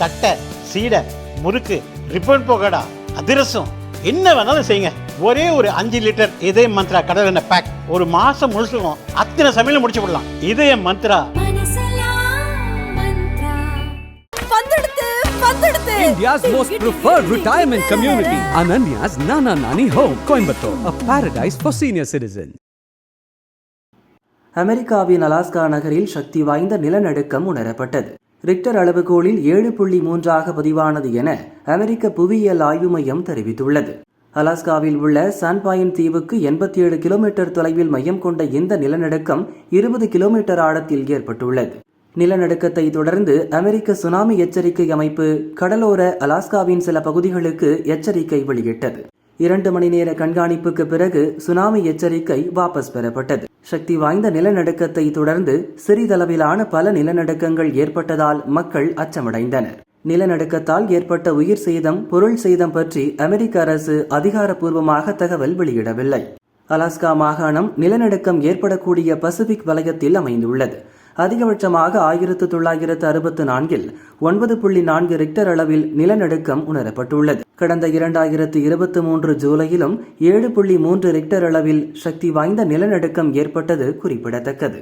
தட்டை, சீடை, முறுக்கு, ரிப்பன் பக்கோடா, அதிரசம், என்ன வேணாலும் செய்யுங்க. ஒரே ஒரு 5 லிட்டர் இதய மந்த்ரா கடல் எண்ணெய் பேக் ஒரு மாசம் முழுசுக்கும் அத்தனை சமையல முடிச்சு விடலாம். இதய Mantra. India's most preferred retirement community, Ananya's Nana Nani Home, Coimbatore, a paradise for senior citizens. அமெரிக்காவின் அலாஸ்கா நகரில் சக்தி வாய்ந்த நிலநடுக்கம் உணரப்பட்டது. ரிக்டர் அளவுகோலில் 7.3 பதிவானது என அமெரிக்க புவியியல் ஆய்வு மையம் தெரிவித்துள்ளது. அலாஸ்காவில் உள்ள சான்பாயின் தீவுக்கு 87 கிலோமீட்டர் தொலைவில் மையம் கொண்ட இந்த நிலநடுக்கம் 20 கிலோமீட்டர் ஆழத்தில் ஏற்பட்டுள்ளது. நிலநடுக்கத்தை தொடர்ந்து அமெரிக்க சுனாமி எச்சரிக்கை அமைப்பு கடலோர அலாஸ்காவின் சில பகுதிகளுக்கு எச்சரிக்கை வெளியிட்டது. 2 மணி நேர கண்காணிப்புக்கு பிறகு சுனாமி எச்சரிக்கை வாபஸ் பெறப்பட்டது. சக்தி வாய்ந்த நிலநடுக்கத்தை தொடர்ந்து சிறிதளவிலான பல நிலநடுக்கங்கள் ஏற்பட்டதால் மக்கள் அச்சமடைந்தனர். நிலநடுக்கத்தால் ஏற்பட்ட உயிர் சேதம், பொருள் சேதம் பற்றி அமெரிக்க அரசு அதிகாரப்பூர்வமாக தகவல் வெளியிடவில்லை. அலாஸ்கா மாகாணம் நிலநடுக்கம் ஏற்படக்கூடிய பசிபிக் வலயத்தில் அமைந்துள்ளது. அதிகபட்சமாக 1964 9.4 ரிக்டர் அளவில் நிலநடுக்கம் உணரப்பட்டுள்ளது. கடந்த 2023 ஜூலையிலும் 7.3 ரிக்டர் அளவில் சக்தி வாய்ந்த நிலநடுக்கம் ஏற்பட்டது குறிப்பிடத்தக்கது.